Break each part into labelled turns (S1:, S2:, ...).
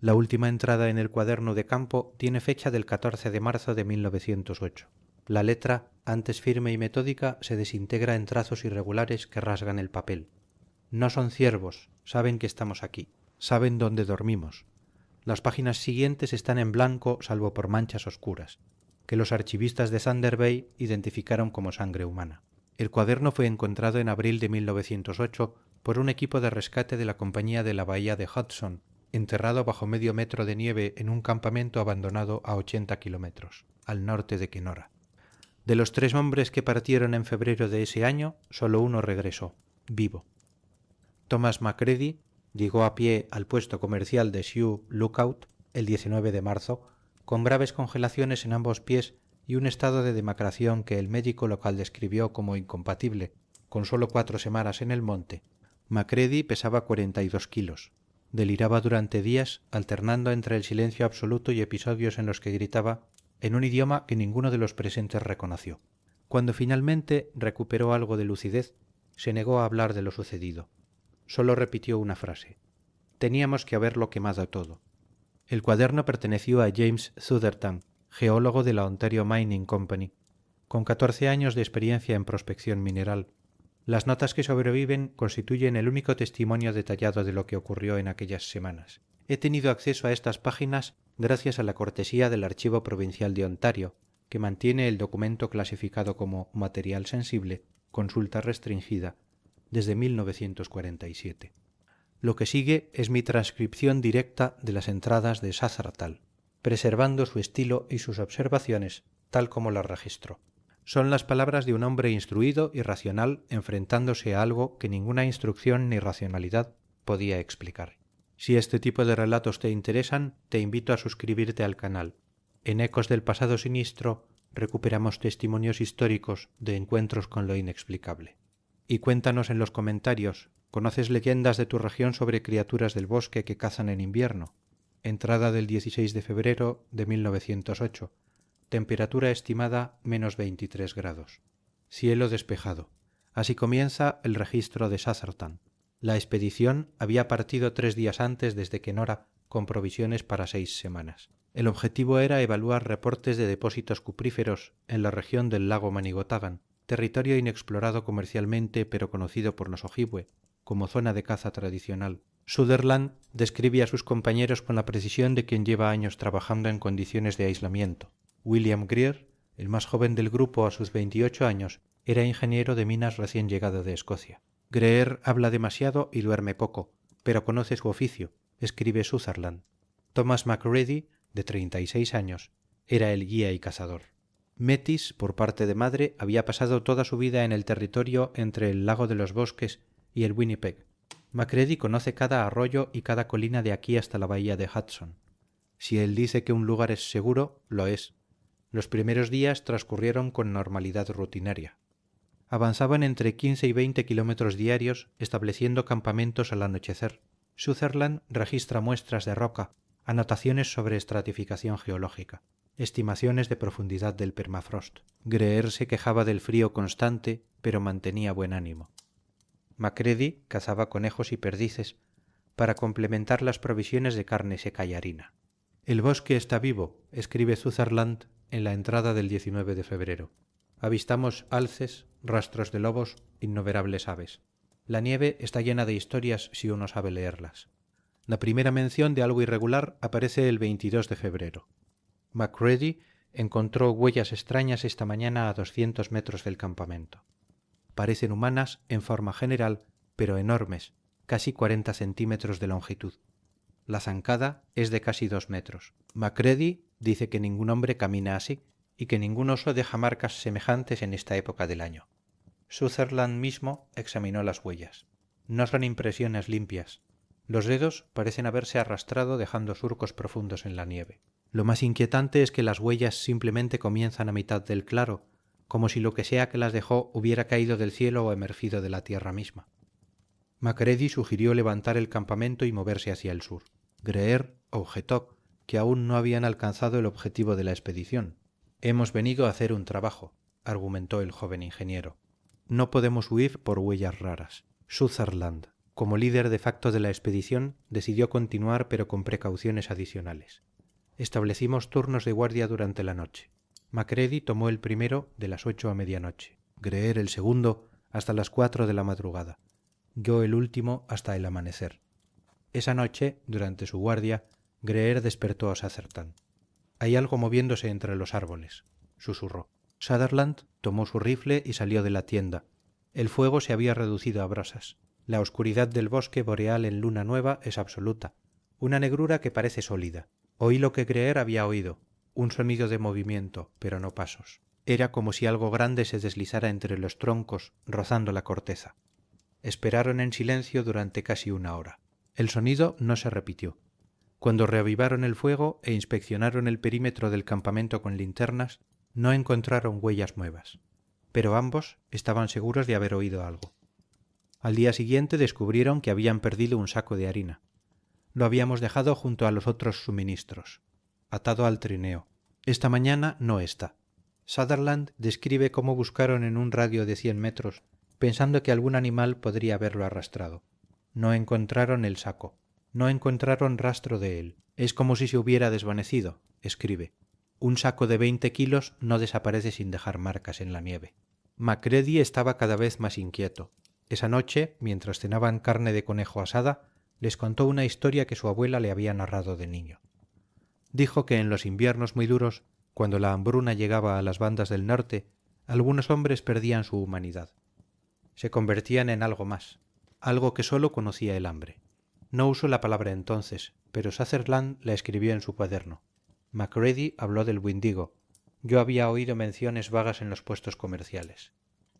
S1: La última entrada en el cuaderno de campo tiene fecha del 14 de marzo de 1908. La letra, antes firme y metódica, se desintegra en trazos irregulares que rasgan el papel. No son ciervos, saben que estamos aquí, saben dónde dormimos. Las páginas siguientes están en blanco salvo por manchas oscuras, que los archivistas de Thunder Bay identificaron como sangre humana. El cuaderno fue encontrado en abril de 1908 por un equipo de rescate de la Compañía de la Bahía de Hudson, enterrado bajo medio metro de nieve en un campamento abandonado a 80 kilómetros, al norte de Kenora. De los 3 hombres que partieron en febrero de ese año, solo uno regresó, vivo. Thomas Macready llegó a pie al puesto comercial de Sioux Lookout el 19 de marzo, con graves congelaciones en ambos pies y un estado de demacración que el médico local describió como incompatible, con solo 4 semanas en el monte. Macready pesaba 42 kilos. Deliraba durante días, alternando entre el silencio absoluto y episodios en los que gritaba en un idioma que ninguno de los presentes reconoció. Cuando finalmente recuperó algo de lucidez, se negó a hablar de lo sucedido. Solo repitió una frase: teníamos que haberlo quemado todo. El cuaderno perteneció a James Sutherland, geólogo de la Ontario Mining Company, con 14 años de experiencia en prospección mineral. Las notas que sobreviven constituyen el único testimonio detallado de lo que ocurrió en aquellas semanas. He tenido acceso a estas páginas gracias a la cortesía del Archivo Provincial de Ontario, que mantiene el documento clasificado como material sensible, consulta restringida, desde 1947. Lo que sigue es mi transcripción directa de las entradas de Sazartal, preservando su estilo y sus observaciones tal como las registró. Son las palabras de un hombre instruido y racional enfrentándose a algo que ninguna instrucción ni racionalidad podía explicar. Si este tipo de relatos te interesan, te invito a suscribirte al canal. En Ecos del Pasado Sinistro recuperamos testimonios históricos de encuentros con lo inexplicable. Y cuéntanos en los comentarios, ¿conoces leyendas de tu región sobre criaturas del bosque que cazan en invierno? Entrada del 16 de febrero de 1908. Temperatura estimada menos 23 grados. Cielo despejado. Así comienza el registro de Sazartan. La expedición había partido 3 días antes desde Kenora con provisiones para 6 semanas. El objetivo era evaluar reportes de depósitos cupríferos en la región del lago Manigotagan, territorio inexplorado comercialmente pero conocido por los Ojibwe como zona de caza tradicional. Sutherland describe a sus compañeros con la precisión de quien lleva años trabajando en condiciones de aislamiento. William Greer, el más joven del grupo a sus 28 años, era ingeniero de minas recién llegado de Escocia. Greer habla demasiado y duerme poco, pero conoce su oficio, escribe Sutherland. Thomas Macready, de 36 años, era el guía y cazador. Metis, por parte de madre, había pasado toda su vida en el territorio entre el lago de los Bosques y el Winnipeg. Macready conoce cada arroyo y cada colina de aquí hasta la bahía de Hudson. Si él dice que un lugar es seguro, lo es. Los primeros días transcurrieron con normalidad rutinaria. Avanzaban entre 15 y 20 kilómetros diarios, estableciendo campamentos al anochecer. Sutherland registra muestras de roca, anotaciones sobre estratificación geológica, estimaciones de profundidad del permafrost. Greer se quejaba del frío constante, pero mantenía buen ánimo. Macready cazaba conejos y perdices para complementar las provisiones de carne seca y harina. El bosque está vivo, escribe Sutherland en la entrada del 19 de febrero. Avistamos alces, rastros de lobos, innumerables aves. La nieve está llena de historias si uno sabe leerlas. La primera mención de algo irregular aparece el 22 de febrero. Macready encontró huellas extrañas esta mañana a 200 metros del campamento. Parecen humanas en forma general, pero enormes, casi 40 centímetros de longitud. La zancada es de casi 2 metros. Macready dice que ningún hombre camina así y que ningún oso deja marcas semejantes en esta época del año. Sutherland mismo examinó las huellas. No son impresiones limpias. Los dedos parecen haberse arrastrado dejando surcos profundos en la nieve. Lo más inquietante es que las huellas simplemente comienzan a mitad del claro, como si lo que sea que las dejó hubiera caído del cielo o emergido de la tierra misma. Macready sugirió levantar el campamento y moverse hacia el sur. Greer objetó que aún no habían alcanzado el objetivo de la expedición. Hemos venido a hacer un trabajo, argumentó el joven ingeniero. No podemos huir por huellas raras. Sutherland, Como líder de facto de la expedición, decidió continuar pero con precauciones adicionales. Establecimos turnos de guardia durante la noche. Macready tomó el primero de las 8 a medianoche, Greer el segundo hasta las 4 de la madrugada, yo el último hasta el amanecer. Esa noche, durante su guardia, Greer despertó a Sutherland. «Hay algo moviéndose entre los árboles», susurró. Sutherland tomó su rifle y salió de la tienda. El fuego se había reducido a brasas. La oscuridad del bosque boreal en luna nueva es absoluta, una negrura que parece sólida. Oí lo que Greer había oído, un sonido de movimiento, pero no pasos. Era como si algo grande se deslizara entre los troncos, rozando la corteza. Esperaron en silencio durante casi una hora. El sonido no se repitió. Cuando reavivaron el fuego e inspeccionaron el perímetro del campamento con linternas, no encontraron huellas nuevas, pero ambos estaban seguros de haber oído algo. Al día siguiente descubrieron que habían perdido un saco de harina. Lo habíamos dejado junto a los otros suministros, atado al trineo. Esta mañana no está. Sutherland describe cómo buscaron en un radio de 100 metros, pensando que algún animal podría haberlo arrastrado. No encontraron el saco, no encontraron rastro de él. Es como si se hubiera desvanecido, escribe. Un saco de 20 kilos no desaparece sin dejar marcas en la nieve. Macready estaba cada vez más inquieto. Esa noche, mientras cenaban carne de conejo asada, les contó una historia que su abuela le había narrado de niño. Dijo que en los inviernos muy duros, cuando la hambruna llegaba a las bandas del norte, algunos hombres perdían su humanidad. Se convertían en algo más, algo que sólo conocía el hambre. No usó la palabra entonces, pero Sutherland la escribió en su cuaderno. Macready habló del Wendigo. Yo había oído menciones vagas en los puestos comerciales.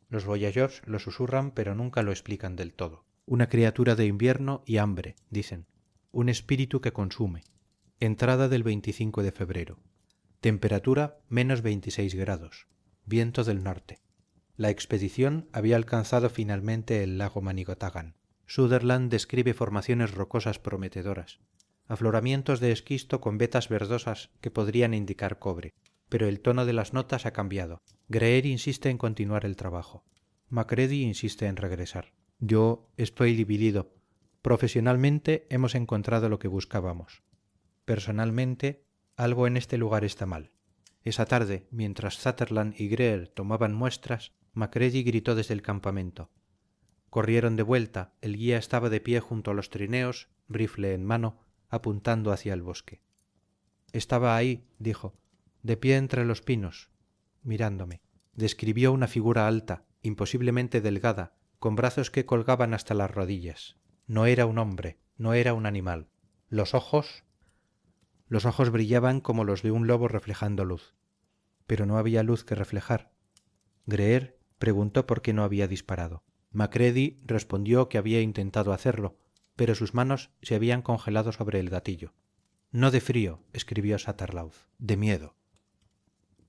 S1: Los voyageurs lo susurran, pero nunca lo explican del todo. Una criatura de invierno y hambre, dicen. Un espíritu que consume. Entrada del 25 de febrero. Temperatura menos 26 grados. Viento del norte. La expedición había alcanzado finalmente el lago Manigotagan. Sutherland describe formaciones rocosas prometedoras, afloramientos de esquisto con vetas verdosas que podrían indicar cobre, pero el tono de las notas ha cambiado. Greer insiste en continuar el trabajo. Macready insiste en regresar. Yo estoy dividido. Profesionalmente hemos encontrado lo que buscábamos. Personalmente, algo en este lugar está mal. Esa tarde, mientras Sutherland y Greer tomaban muestras, Macready gritó desde el campamento. Corrieron de vuelta, el guía estaba de pie junto a los trineos, rifle en mano, apuntando hacia el bosque. Estaba ahí, dijo, de pie entre los pinos, mirándome. Describió una figura alta, imposiblemente delgada, con brazos que colgaban hasta las rodillas. No era un hombre, no era un animal. Los ojos brillaban como los de un lobo reflejando luz. Pero no había luz que reflejar. Greer preguntó por qué no había disparado. Macready respondió que había intentado hacerlo, pero sus manos se habían congelado sobre el gatillo. No de frío, escribió Sutherland, de miedo.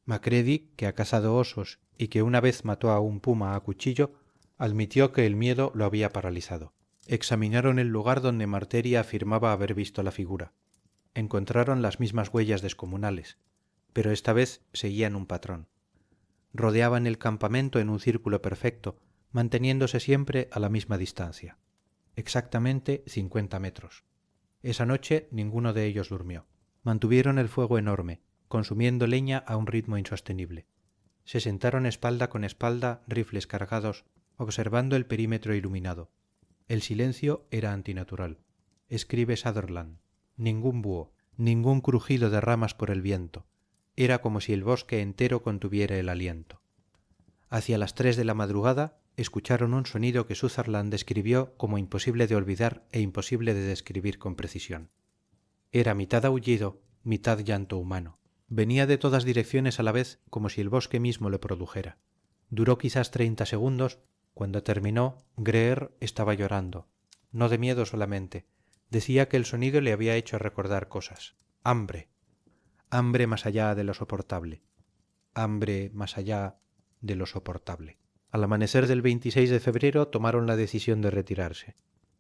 S1: Macready, que ha cazado osos y que una vez mató a un puma a cuchillo, admitió que el miedo lo había paralizado. Examinaron el lugar donde Marteri afirmaba haber visto la figura. Encontraron las mismas huellas descomunales, pero esta vez seguían un patrón. Rodeaban el campamento en un círculo perfecto, manteniéndose siempre a la misma distancia. Exactamente 50 metros. Esa noche ninguno de ellos durmió. Mantuvieron el fuego enorme, consumiendo leña a un ritmo insostenible. Se sentaron espalda con espalda, rifles cargados, observando el perímetro iluminado. El silencio era antinatural. Escribe Sutherland. Ningún búho, ningún crujido de ramas por el viento. Era como si el bosque entero contuviera el aliento. Hacia las 3 de la madrugada escucharon un sonido que Sutherland describió como imposible de olvidar e imposible de describir con precisión. Era mitad aullido, mitad llanto humano. Venía de todas direcciones a la vez como si el bosque mismo lo produjera. Duró quizás 30 segundos. Cuando terminó, Greer estaba llorando. No de miedo solamente. Decía que el sonido le había hecho recordar cosas. Hambre. Hambre más allá de lo soportable. Hambre más allá de lo soportable. Al amanecer del 26 de febrero tomaron la decisión de retirarse.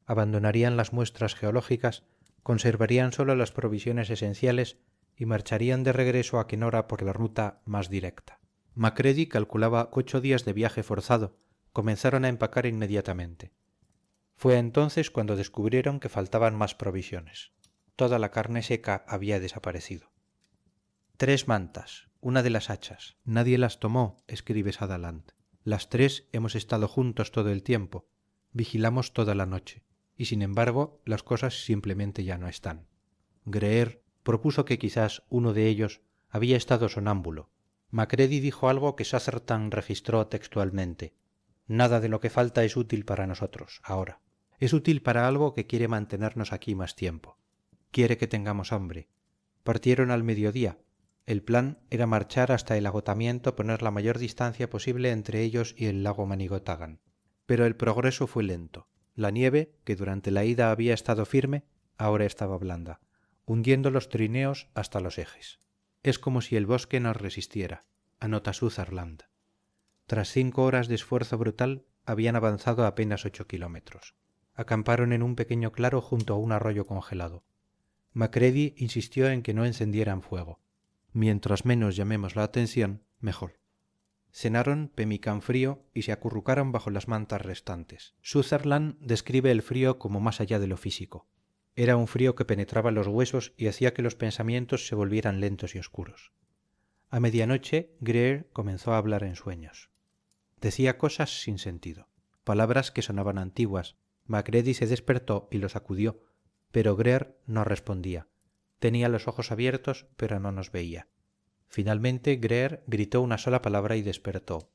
S1: Abandonarían las muestras geológicas, conservarían solo las provisiones esenciales y marcharían de regreso a Kenora por la ruta más directa. Macready calculaba 8 días de viaje forzado. Comenzaron a empacar inmediatamente. Fue entonces cuando descubrieron que faltaban más provisiones. Toda la carne seca había desaparecido. 3 mantas, una de las hachas. Nadie las tomó, escribe Sutherland. Las 3 hemos estado juntos todo el tiempo. Vigilamos toda la noche. Y sin embargo, las cosas simplemente ya no están. Greer propuso que quizás uno de ellos había estado sonámbulo. Macready dijo algo que Sutherland registró textualmente. Nada de lo que falta es útil para nosotros, ahora. Es útil para algo que quiere mantenernos aquí más tiempo. Quiere que tengamos hambre. Partieron al mediodía. El plan era marchar hasta el agotamiento, poner la mayor distancia posible entre ellos y el lago Manigotagan. Pero el progreso fue lento. La nieve, que durante la ida había estado firme, ahora estaba blanda, hundiendo los trineos hasta los ejes. Es como si el bosque nos resistiera, anota Sutherland. Tras 5 horas de esfuerzo brutal, habían avanzado apenas 8 kilómetros. Acamparon en un pequeño claro junto a un arroyo congelado. Macready insistió en que no encendieran fuego. Mientras menos llamemos la atención, mejor. Cenaron pemmican frío y se acurrucaron bajo las mantas restantes. Sutherland describe el frío como más allá de lo físico. Era un frío que penetraba los huesos y hacía que los pensamientos se volvieran lentos y oscuros. A medianoche, Greer comenzó a hablar en sueños. Decía cosas sin sentido, palabras que sonaban antiguas. Macready se despertó y lo sacudió, pero Greer no respondía. Tenía los ojos abiertos, pero no nos veía. Finalmente, Greer gritó una sola palabra y despertó.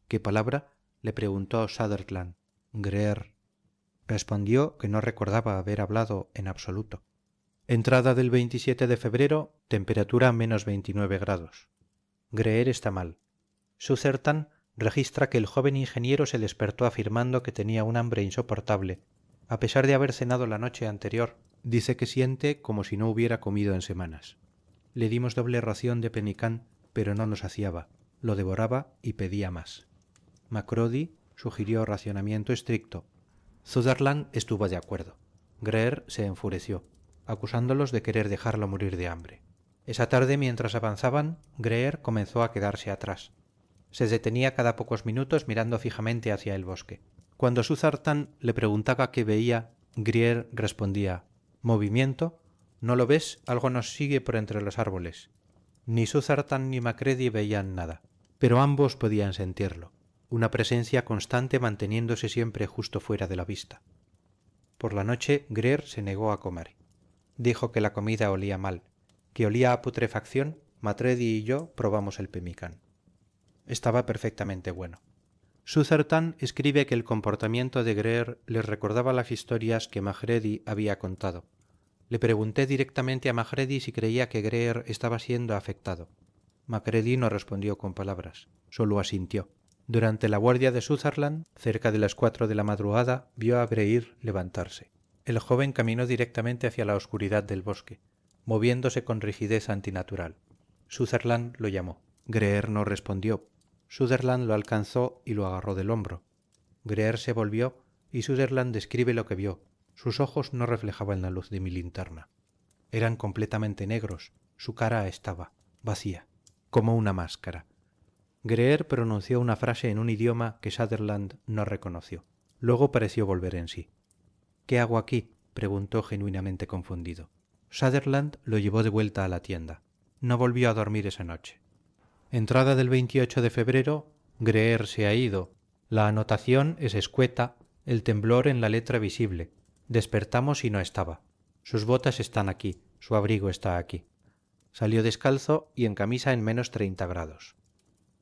S1: ¿Qué palabra?, le preguntó Sutherland. Greer. Respondió que no recordaba haber hablado en absoluto. Entrada del 27 de febrero, temperatura menos 29 grados. Greer está mal. Sutherland registra que el joven ingeniero se despertó afirmando que tenía un hambre insoportable. A pesar de haber cenado la noche anterior, dice que siente como si no hubiera comido en semanas. Le dimos doble ración de pemmican, pero no nos saciaba. Lo devoraba y pedía más. Macready sugirió racionamiento estricto. Sutherland estuvo de acuerdo. Greer se enfureció, acusándolos de querer dejarlo morir de hambre. Esa tarde, mientras avanzaban, Greer comenzó a quedarse atrás. Se detenía cada pocos minutos mirando fijamente hacia el bosque. Cuando Sutherland le preguntaba qué veía, Greer respondía: ¿movimiento? ¿No lo ves? Algo nos sigue por entre los árboles. Ni Sutherland ni Macready veían nada, pero ambos podían sentirlo, una presencia constante manteniéndose siempre justo fuera de la vista. Por la noche, Greer se negó a comer. Dijo que la comida olía mal, que olía a putrefacción. Macready y yo probamos el pemmican. Estaba perfectamente bueno. Sutherland escribe que el comportamiento de Greer les recordaba las historias que Macready había contado. Le pregunté directamente a Macready si creía que Greer estaba siendo afectado. Macready no respondió con palabras, solo asintió. Durante la guardia de Sutherland, cerca de las 4 de la madrugada, vio a Greer levantarse. El joven caminó directamente hacia la oscuridad del bosque, moviéndose con rigidez antinatural. Sutherland lo llamó. Greer no respondió. Sutherland lo alcanzó y lo agarró del hombro. Greer se volvió y Sutherland describe lo que vio. Sus ojos no reflejaban la luz de mi linterna. Eran completamente negros. Su cara estaba vacía, como una máscara. Greer pronunció una frase en un idioma que Sutherland no reconoció. Luego pareció volver en sí. ¿Qué hago aquí?, preguntó genuinamente confundido. Sutherland lo llevó de vuelta a la tienda. No volvió a dormir esa noche. Entrada del 28 de febrero, Greer se ha ido. La anotación es escueta, el temblor en la letra visible. Despertamos y no estaba. Sus botas están aquí, su abrigo está aquí. Salió descalzo y en camisa en menos 30 grados.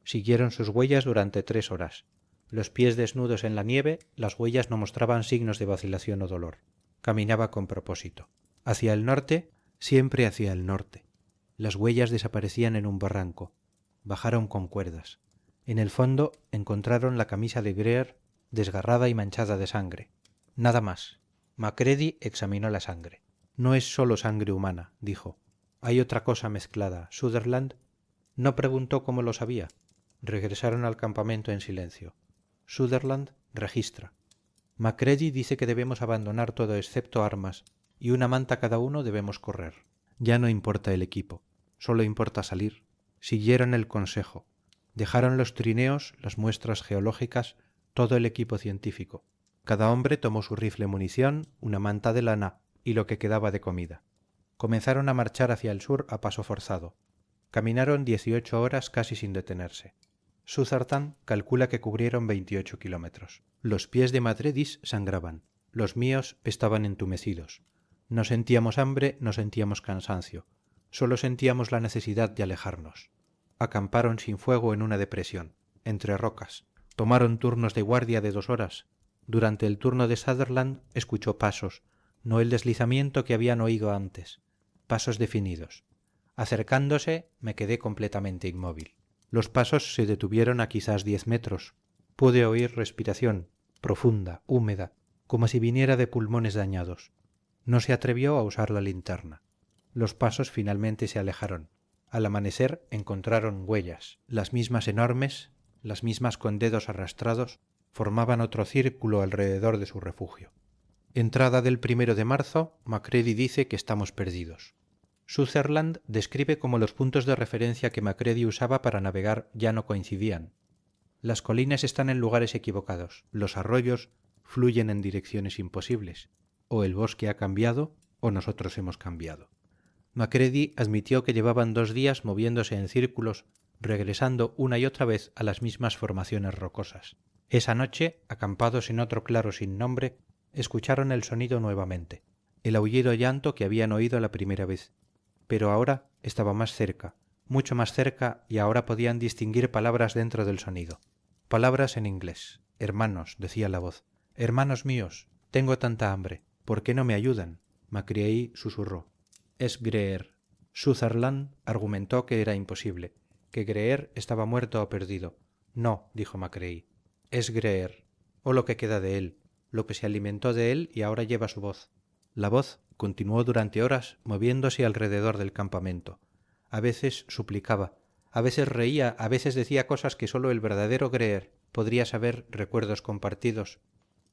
S1: Siguieron sus huellas durante 3 horas. Los pies desnudos en la nieve, las huellas no mostraban signos de vacilación o dolor. Caminaba con propósito. Hacia el norte, siempre hacia el norte. Las huellas desaparecían en un barranco. Bajaron con cuerdas. En el fondo encontraron la camisa de Greer desgarrada y manchada de sangre. Nada más. Macready examinó la sangre. No es solo sangre humana, dijo. Hay otra cosa mezclada. Sutherland no preguntó cómo lo sabía. Regresaron al campamento en silencio. Sutherland registra. Macready dice que debemos abandonar todo excepto armas, y una manta cada uno debemos correr. Ya no importa el equipo, solo importa salir. Siguieron el consejo. Dejaron los trineos, las muestras geológicas, todo el equipo científico. Cada hombre tomó su rifle munición, una manta de lana y lo que quedaba de comida. Comenzaron a marchar hacia el sur a paso forzado. Caminaron 18 horas casi sin detenerse. Sutherland calcula que cubrieron 28 kilómetros. Los pies de Matredis sangraban. Los míos estaban entumecidos. No sentíamos hambre, no sentíamos cansancio. Solo sentíamos la necesidad de alejarnos. Acamparon sin fuego en una depresión, entre rocas. Tomaron turnos de guardia de 2 horas. Durante el turno de Sutherland escuchó pasos, no el deslizamiento que habían oído antes. Pasos definidos. Acercándose, me quedé completamente inmóvil. Los pasos se detuvieron a quizás 10 metros. Pude oír respiración, profunda, húmeda, como si viniera de pulmones dañados. No se atrevió a usar la linterna. Los pasos finalmente se alejaron. Al amanecer encontraron huellas, las mismas enormes, las mismas con dedos arrastrados, formaban otro círculo alrededor de su refugio. Entrada del 1 de marzo, Macready dice que estamos perdidos. Sutherland describe cómo los puntos de referencia que Macready usaba para navegar ya no coincidían. Las colinas están en lugares equivocados, los arroyos fluyen en direcciones imposibles, o el bosque ha cambiado o nosotros hemos cambiado. Macready admitió que llevaban 2 días moviéndose en círculos, regresando una y otra vez a las mismas formaciones rocosas. Esa noche, acampados en otro claro sin nombre, escucharon el sonido nuevamente, el aullido llanto que habían oído la primera vez, pero ahora estaba más cerca, mucho más cerca, y ahora podían distinguir palabras dentro del sonido. Palabras en inglés. Hermanos, decía la voz. Hermanos míos, tengo tanta hambre. ¿Por qué no me ayudan? Macready susurró. Es Greer. Sutherland argumentó que era imposible, que Greer estaba muerto o perdido. No, dijo Macready. Es Greer, o lo que queda de él, lo que se alimentó de él y ahora lleva su voz. La voz continuó durante horas moviéndose alrededor del campamento. A veces suplicaba, a veces reía, a veces decía cosas que sólo el verdadero Greer podría saber, recuerdos compartidos,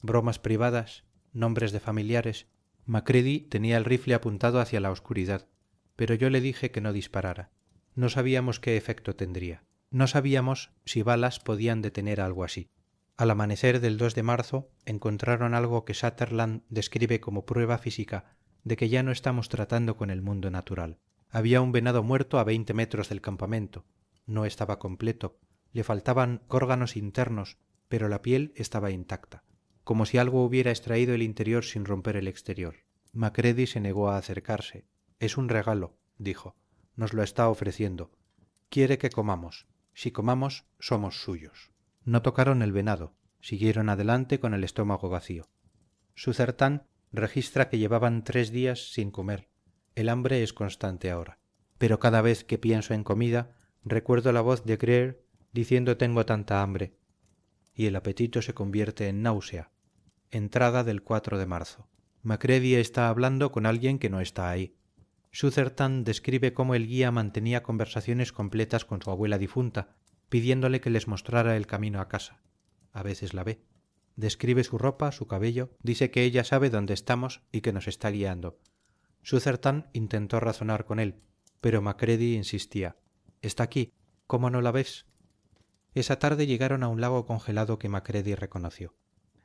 S1: bromas privadas, nombres de familiares. Macready tenía el rifle apuntado hacia la oscuridad, pero yo le dije que no disparara. No sabíamos qué efecto tendría. No sabíamos si balas podían detener algo así. Al amanecer del 2 de marzo encontraron algo que Sutherland describe como prueba física de que ya no estamos tratando con el mundo natural. Había un venado muerto a 20 metros del campamento. No estaba completo, le faltaban órganos internos, pero la piel estaba intacta, como si algo hubiera extraído el interior sin romper el exterior. Macready se negó a acercarse. Es un regalo, dijo. Nos lo está ofreciendo. Quiere que comamos. Si comamos, somos suyos. No tocaron el venado, siguieron adelante con el estómago vacío. Sutherland registra que llevaban 3 días sin comer. El hambre es constante ahora. Pero cada vez que pienso en comida, recuerdo la voz de Greer diciendo tengo tanta hambre. Y el apetito se convierte en náusea. Entrada del 4 de marzo. Macready está hablando con alguien que no está ahí. Sutherland describe cómo el guía mantenía conversaciones completas con su abuela difunta, pidiéndole que les mostrara el camino a casa. A veces la ve. Describe su ropa, su cabello, dice que ella sabe dónde estamos y que nos está guiando. Sutherland intentó razonar con él, pero Macready insistía. «Está aquí. ¿Cómo no la ves?» Esa tarde llegaron a un lago congelado que Macready reconoció.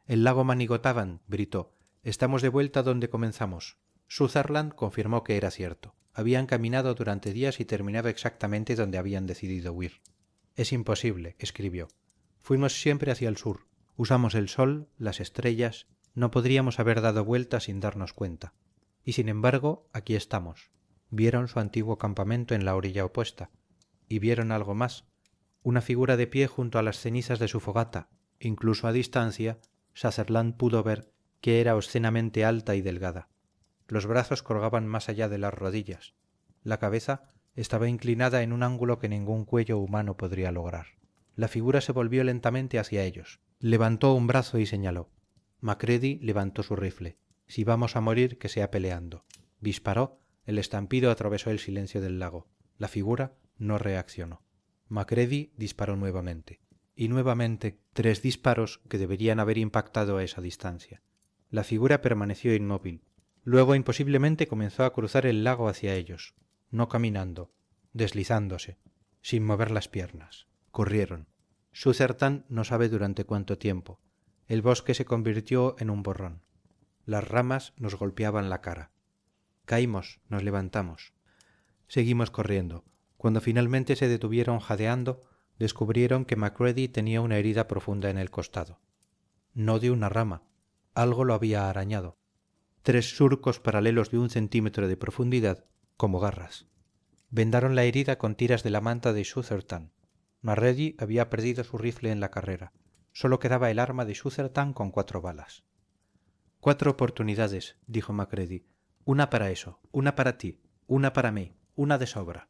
S1: «El lago Manigotaban», gritó. «Estamos de vuelta donde comenzamos». Sutherland confirmó que era cierto. Habían caminado durante días y terminado exactamente donde habían decidido huir. «Es imposible», escribió. «Fuimos siempre hacia el sur. Usamos el sol, las estrellas. No podríamos haber dado vuelta sin darnos cuenta. Y sin embargo, aquí estamos». Vieron su antiguo campamento en la orilla opuesta. Y vieron algo más. Una figura de pie junto a las cenizas de su fogata. Incluso a distancia, Sutherland pudo ver que era obscenamente alta y delgada. Los brazos colgaban más allá de las rodillas. La cabeza estaba inclinada en un ángulo que ningún cuello humano podría lograr. La figura se volvió lentamente hacia ellos. Levantó un brazo y señaló. Macready levantó su rifle. Si vamos a morir, que sea peleando. Disparó. El estampido atravesó el silencio del lago. La figura no reaccionó. Macready disparó nuevamente. Y nuevamente 3 disparos que deberían haber impactado a esa distancia. La figura permaneció inmóvil. Luego imposiblemente comenzó a cruzar el lago hacia ellos. No caminando, deslizándose, sin mover las piernas. Corrieron. Sutherland no sabe durante cuánto tiempo. El bosque se convirtió en un borrón. Las ramas nos golpeaban la cara. Caímos, nos levantamos. Seguimos corriendo. Cuando finalmente se detuvieron jadeando, descubrieron que Macready tenía una herida profunda en el costado. No de una rama. Algo lo había arañado. 3 surcos paralelos de 1 centímetro de profundidad, como garras. Vendaron la herida con tiras de la manta de Sutherland. Macready había perdido su rifle en la carrera. Solo quedaba el arma de Sutherland con 4 balas. 4 oportunidades, dijo Macready. Una para eso, una para ti, una para mí, una de sobra.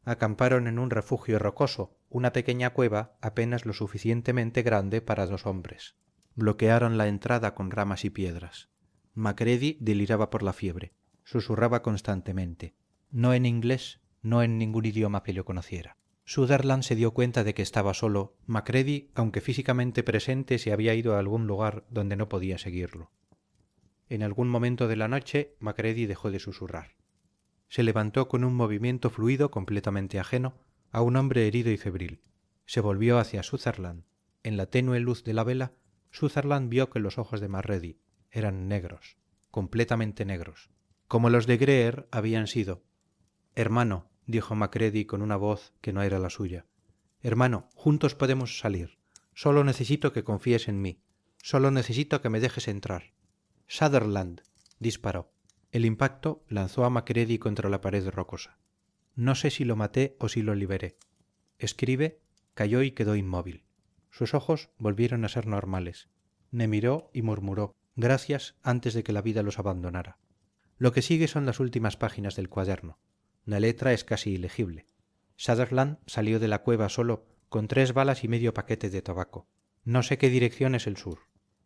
S1: Acamparon en un refugio rocoso, una pequeña cueva apenas lo suficientemente grande para 2 hombres. Bloquearon la entrada con ramas y piedras. Macready deliraba por la fiebre. Susurraba constantemente. No en inglés, no en ningún idioma que yo conociera. Sutherland se dio cuenta de que estaba solo. Macready, aunque físicamente presente, se había ido a algún lugar donde no podía seguirlo. En algún momento de la noche, Macready dejó de susurrar. Se levantó con un movimiento fluido completamente ajeno a un hombre herido y febril. Se volvió hacia Sutherland. En la tenue luz de la vela, Sutherland vio que los ojos de Macready eran negros, completamente negros, como los de Greer habían sido. «Hermano», dijo Macready con una voz que no era la suya, «hermano, juntos podemos salir. Solo necesito que confíes en mí. Solo necesito que me dejes entrar». «Sutherland», disparó. El impacto lanzó a Macready contra la pared rocosa. No sé si lo maté o si lo liberé. Escribe cayó y quedó inmóvil. Sus ojos volvieron a ser normales. Me miró y murmuró gracias antes de que la vida los abandonara. Lo que sigue son las últimas páginas del cuaderno. La letra es casi ilegible. Sutherland salió de la cueva solo, con 3 balas y medio paquete de tabaco. No sé qué dirección es el sur.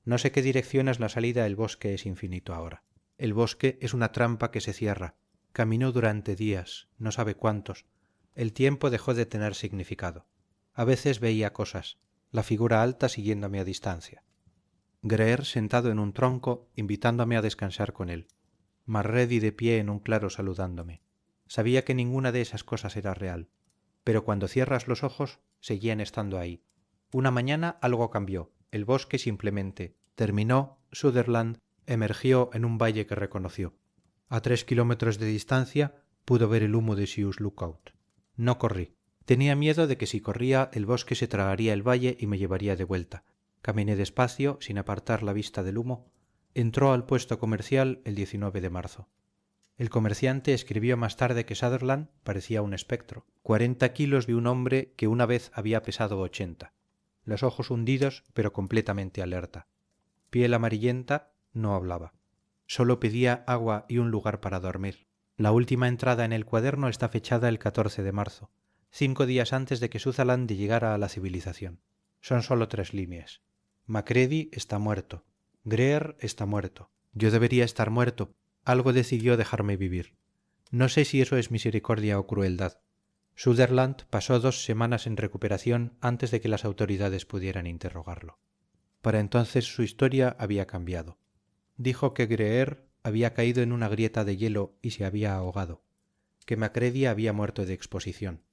S1: No sé qué dirección es la salida. El bosque es infinito ahora. El bosque es una trampa que se cierra. Caminó durante días, no sabe cuántos. El tiempo dejó de tener significado. A veces veía cosas, la figura alta siguiéndome a distancia. Greer sentado en un tronco, invitándome a descansar con él. Macready de pie en un claro saludándome. Sabía que ninguna de esas cosas era real, pero cuando cierras los ojos, seguían estando ahí. Una mañana algo cambió. El bosque simplemente terminó. Sutherland emergió en un valle que reconoció. A 3 kilómetros de distancia pudo ver el humo de Sioux Lookout. No corrí. Tenía miedo de que si corría el bosque se tragaría el valle y me llevaría de vuelta. Caminé despacio, sin apartar la vista del humo. Entró al puesto comercial el 19 de marzo. El comerciante escribió más tarde que Sutherland parecía un espectro. 40 kilos de un hombre que una vez había pesado 80. Los ojos hundidos, pero completamente alerta. Piel amarillenta, no hablaba. Solo pedía agua y un lugar para dormir. La última entrada en el cuaderno está fechada el 14 de marzo, 5 días antes de que Sutherland llegara a la civilización. Son solo 3 líneas. Macready está muerto. Greer está muerto. Yo debería estar muerto. Algo decidió dejarme vivir. No sé si eso es misericordia o crueldad. Sutherland pasó 2 semanas en recuperación antes de que las autoridades pudieran interrogarlo. Para entonces su historia había cambiado. Dijo que Greer había caído en una grieta de hielo y se había ahogado, que Macready había muerto de exposición,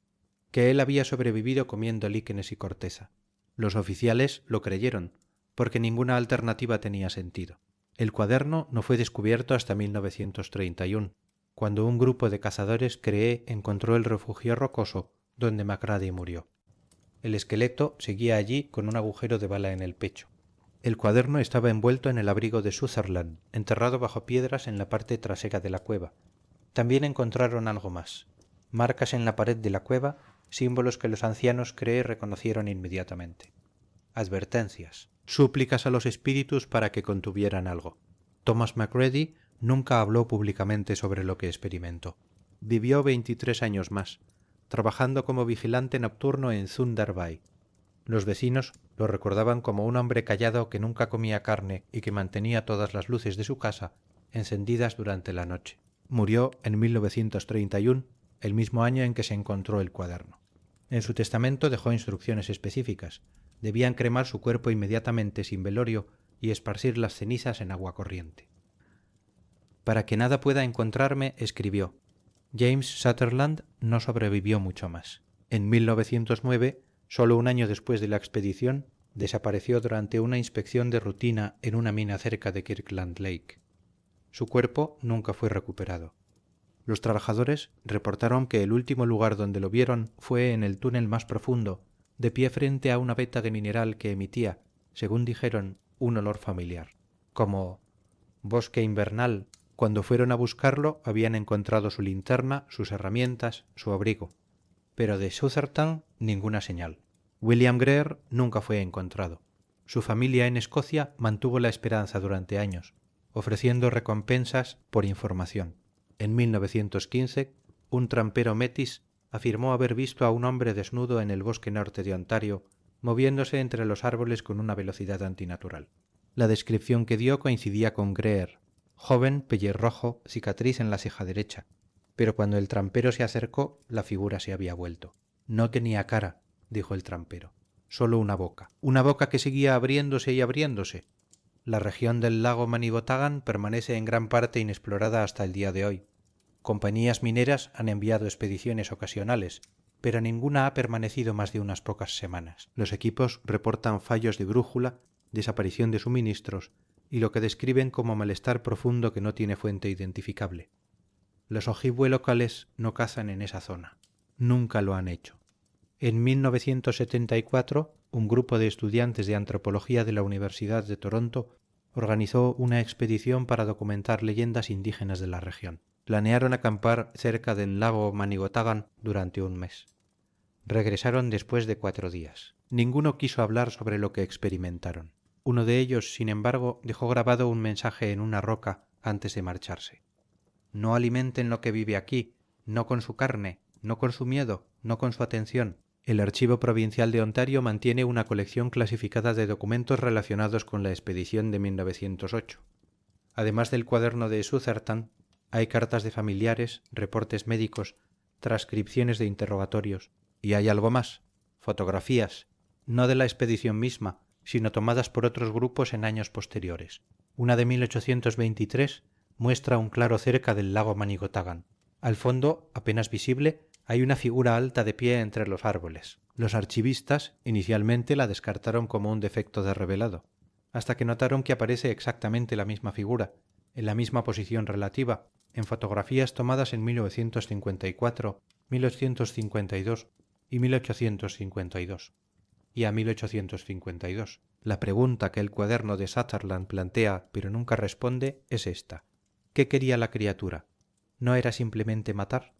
S1: que él había sobrevivido comiendo líquenes y corteza. Los oficiales lo creyeron, porque ninguna alternativa tenía sentido. El cuaderno no fue descubierto hasta 1931, cuando un grupo de cazadores encontró el refugio rocoso donde Macready murió. El esqueleto seguía allí con un agujero de bala en el pecho. El cuaderno estaba envuelto en el abrigo de Sutherland, enterrado bajo piedras en la parte trasera de la cueva. También encontraron algo más. Marcas en la pared de la cueva, símbolos que los ancianos reconocieron inmediatamente. Advertencias, súplicas a los espíritus para que contuvieran algo. Thomas Macready nunca habló públicamente sobre lo que experimentó. Vivió 23 años más, trabajando como vigilante nocturno en Thunder Bay. Los vecinos lo recordaban como un hombre callado que nunca comía carne y que mantenía todas las luces de su casa encendidas durante la noche. Murió en 1931, el mismo año en que se encontró el cuaderno. En su testamento dejó instrucciones específicas. Debían cremar su cuerpo inmediatamente sin velorio y esparcir las cenizas en agua corriente. Para que nada pueda encontrarme, escribió: James Sutherland no sobrevivió mucho más. En 1909, solo un año después de la expedición, Desapareció durante una inspección de rutina en una mina cerca de Kirkland Lake. Su cuerpo nunca fue recuperado. Los trabajadores reportaron que el último lugar donde lo vieron fue en el túnel más profundo, de pie frente a una veta de mineral que emitía, según dijeron, un olor familiar, como bosque invernal. Cuando fueron a buscarlo habían encontrado su linterna, sus herramientas, su abrigo, pero de Sutherton ninguna señal. William Greer nunca fue encontrado. Su familia en Escocia mantuvo la esperanza durante años, ofreciendo recompensas por información. En 1915, un trampero metis afirmó haber visto a un hombre desnudo en el bosque norte de Ontario, moviéndose entre los árboles con una velocidad antinatural. La descripción que dio coincidía con Greer, joven, pelirrojo, cicatriz en la ceja derecha, pero cuando el trampero se acercó, la figura se había vuelto. No tenía cara, dijo el trampero, solo una boca que seguía abriéndose y abriéndose. La región del lago Manibotagan permanece en gran parte inexplorada hasta el día de hoy. Compañías mineras han enviado expediciones ocasionales, pero ninguna ha permanecido más de unas pocas semanas. Los equipos reportan fallos de brújula, desaparición de suministros y lo que describen como malestar profundo que no tiene fuente identificable. Los ojibwe locales no cazan en esa zona. Nunca lo han hecho. En 1974, un grupo de estudiantes de antropología de la Universidad de Toronto organizó una expedición para documentar leyendas indígenas de la región. Planearon acampar cerca del lago Manigotagan durante un mes. Regresaron después de 4 días. Ninguno quiso hablar sobre lo que experimentaron. Uno de ellos, sin embargo, dejó grabado un mensaje en una roca antes de marcharse. No alimenten lo que vive aquí, no con su carne, no con su miedo, no con su atención. El Archivo Provincial de Ontario mantiene una colección clasificada de documentos relacionados con la expedición de 1908. Además del cuaderno de Sutherton, hay cartas de familiares, reportes médicos, transcripciones de interrogatorios, y hay algo más, fotografías, no de la expedición misma, sino tomadas por otros grupos en años posteriores. Una de 1823 muestra un claro cerca del lago Manigotagan. Al fondo, apenas visible, hay una figura alta de pie entre los árboles. Los archivistas inicialmente la descartaron como un defecto de revelado, hasta que notaron que aparece exactamente la misma figura, en la misma posición relativa, en fotografías tomadas en 1954, 1852 y 1852. Y a 1852. La pregunta que el cuaderno de Sutherland plantea, pero nunca responde, es esta. ¿Qué quería la criatura? ¿No era simplemente matar?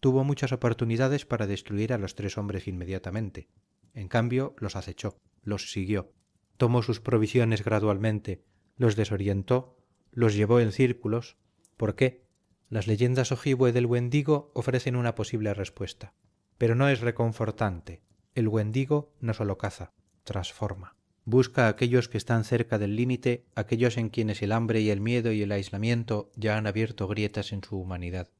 S1: Tuvo muchas oportunidades para destruir a los 3 hombres inmediatamente. En cambio, los acechó, los siguió, tomó sus provisiones gradualmente, los desorientó, los llevó en círculos. ¿Por qué? Las leyendas ojibwe del Wendigo ofrecen una posible respuesta, pero no es reconfortante. El Wendigo no solo caza, transforma. Busca a aquellos que están cerca del límite, aquellos en quienes el hambre y el miedo y el aislamiento ya han abierto grietas en su humanidad.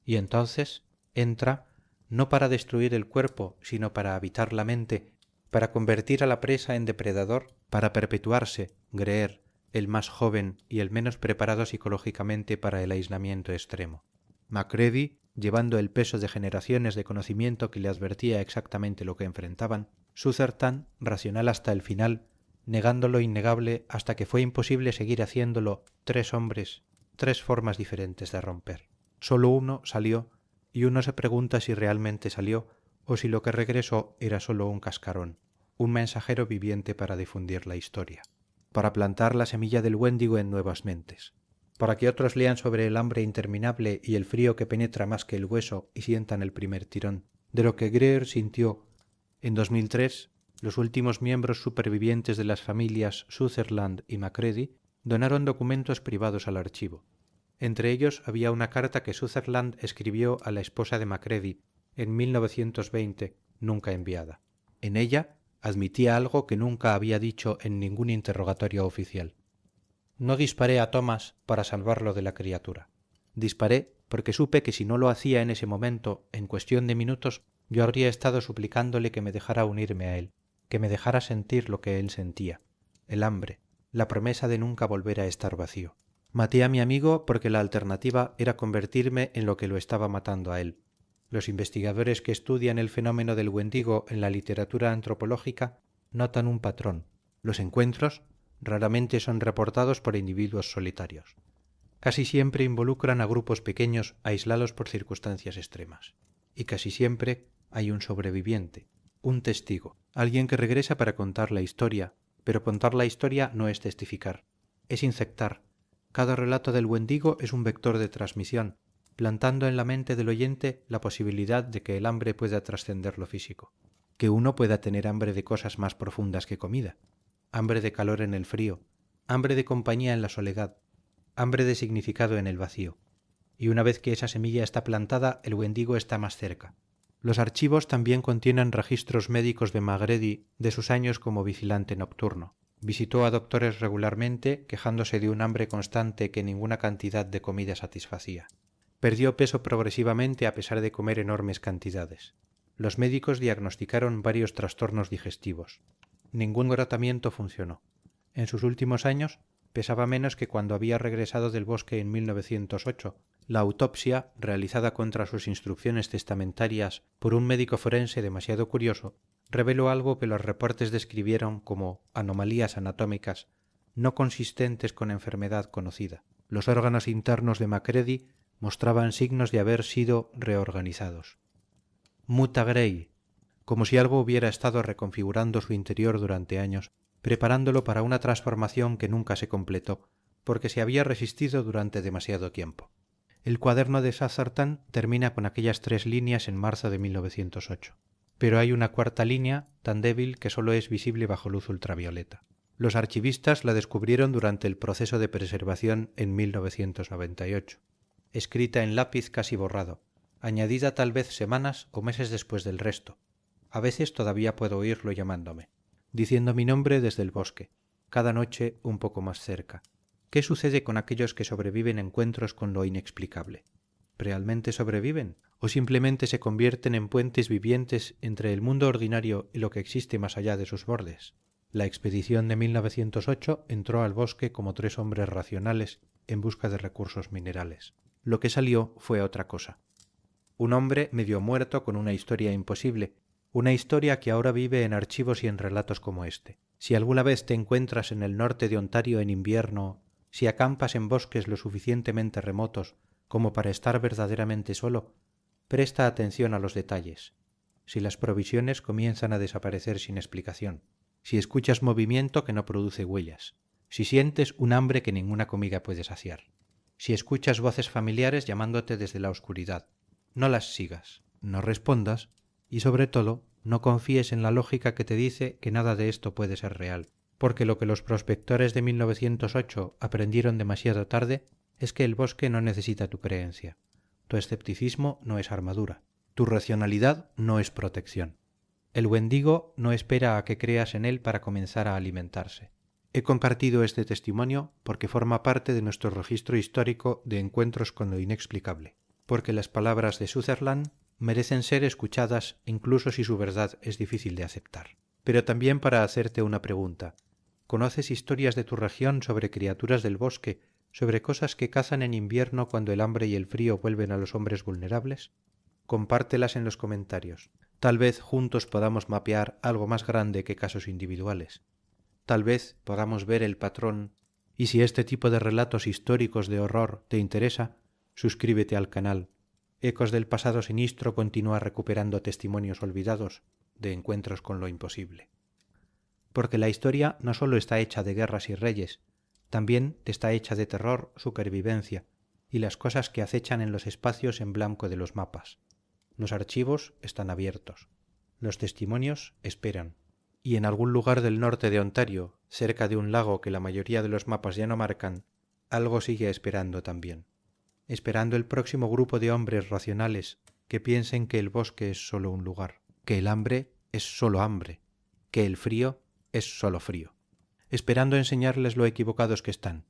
S1: Y entonces entra, no para destruir el cuerpo, sino para habitar la mente, para convertir a la presa en depredador, para perpetuarse, Greer, el más joven y el menos preparado psicológicamente para el aislamiento extremo. Macready, llevando el peso de generaciones de conocimiento que le advertía exactamente lo que enfrentaban, Sutherton, racional hasta el final, negando lo innegable hasta que fue imposible seguir haciéndolo, 3 hombres, 3 formas diferentes de romper. Solo uno salió, y uno se pregunta si realmente salió o si lo que regresó era solo un cascarón, un mensajero viviente para difundir la historia, para plantar la semilla del Wendigo en nuevas mentes, para que otros lean sobre el hambre interminable y el frío que penetra más que el hueso y sientan el primer tirón, de lo que Greer sintió. En 2003, los últimos miembros supervivientes de las familias Sutherland y Macready donaron documentos privados al archivo. Entre ellos había una carta que Sutherland escribió a la esposa de Macready en 1920, nunca enviada. En ella admitía algo que nunca había dicho en ningún interrogatorio oficial. No disparé a Thomas para salvarlo de la criatura. Disparé porque supe que si no lo hacía en ese momento, en cuestión de minutos, yo habría estado suplicándole que me dejara unirme a él, que me dejara sentir lo que él sentía, el hambre, la promesa de nunca volver a estar vacío. Maté a mi amigo porque la alternativa era convertirme en lo que lo estaba matando a él. Los investigadores que estudian el fenómeno del Wendigo en la literatura antropológica notan un patrón. Los encuentros raramente son reportados por individuos solitarios. Casi siempre involucran a grupos pequeños aislados por circunstancias extremas. Y casi siempre hay un sobreviviente, un testigo, alguien que regresa para contar la historia, pero contar la historia no es testificar, es infectar. Cada relato del Wendigo es un vector de transmisión, plantando en la mente del oyente la posibilidad de que el hambre pueda trascender lo físico, que uno pueda tener hambre de cosas más profundas que comida, hambre de calor en el frío, hambre de compañía en la soledad, hambre de significado en el vacío. Y una vez que esa semilla está plantada, el Wendigo está más cerca. Los archivos también contienen registros médicos de Magredi de sus años como vigilante nocturno. Visitó a doctores regularmente, quejándose de un hambre constante que ninguna cantidad de comida satisfacía. Perdió peso progresivamente a pesar de comer enormes cantidades. Los médicos diagnosticaron varios trastornos digestivos. Ningún tratamiento funcionó. En sus últimos años pesaba menos que cuando había regresado del bosque en 1908. La autopsia, realizada contra sus instrucciones testamentarias por un médico forense demasiado curioso, reveló algo que los reportes describieron como anomalías anatómicas no consistentes con enfermedad conocida. Los órganos internos de Macready mostraban signos de haber sido reorganizados. Muta Grey, como si algo hubiera estado reconfigurando su interior durante años, preparándolo para una transformación que nunca se completó, porque se había resistido durante demasiado tiempo. El cuaderno de Sutherland termina con aquellas 3 líneas en marzo de 1908. Pero hay una cuarta línea, tan débil que solo es visible bajo luz ultravioleta. Los archivistas la descubrieron durante el proceso de preservación en 1998. Escrita en lápiz casi borrado, añadida tal vez semanas o meses después del resto. A veces todavía puedo oírlo llamándome, diciendo mi nombre desde el bosque, cada noche un poco más cerca. ¿Qué sucede con aquellos que sobreviven a encuentros con lo inexplicable? ¿Realmente sobreviven? ¿O simplemente se convierten en puentes vivientes entre el mundo ordinario y lo que existe más allá de sus bordes? La expedición de 1908 entró al bosque como 3 hombres racionales en busca de recursos minerales. Lo que salió fue otra cosa. Un hombre medio muerto con una historia imposible, una historia que ahora vive en archivos y en relatos como este. Si alguna vez te encuentras en el norte de Ontario en invierno, si acampas en bosques lo suficientemente remotos como para estar verdaderamente solo, presta atención a los detalles. Si las provisiones comienzan a desaparecer sin explicación, si escuchas movimiento que no produce huellas, si sientes un hambre que ninguna comida puede saciar, si escuchas voces familiares llamándote desde la oscuridad, no las sigas, no respondas y sobre todo no confíes en la lógica que te dice que nada de esto puede ser real, porque lo que los prospectores de 1908 aprendieron demasiado tarde es que el bosque no necesita tu creencia. Tu escepticismo no es armadura. Tu racionalidad no es protección. El Wendigo no espera a que creas en él para comenzar a alimentarse. He compartido este testimonio porque forma parte de nuestro registro histórico de encuentros con lo inexplicable, porque las palabras de Sutherland merecen ser escuchadas incluso si su verdad es difícil de aceptar. Pero también para hacerte una pregunta. ¿Conoces historias de tu región sobre criaturas del bosque, sobre cosas que cazan en invierno cuando el hambre y el frío vuelven a los hombres vulnerables? Compártelas en los comentarios. Tal vez juntos podamos mapear algo más grande que casos individuales. Tal vez podamos ver el patrón, y si este tipo de relatos históricos de horror te interesa, suscríbete al canal. Ecos del pasado sinistro continúa recuperando testimonios olvidados de encuentros con lo imposible. Porque la historia no solo está hecha de guerras y reyes, también está hecha de terror, supervivencia y las cosas que acechan en los espacios en blanco de los mapas. Los archivos están abiertos. Los testimonios esperan. Y en algún lugar del norte de Ontario, cerca de un lago que la mayoría de los mapas ya no marcan, algo sigue esperando también. Esperando el próximo grupo de hombres racionales que piensen que el bosque es solo un lugar, que el hambre es solo hambre, que el frío es solo frío. Esperando enseñarles lo equivocados que están,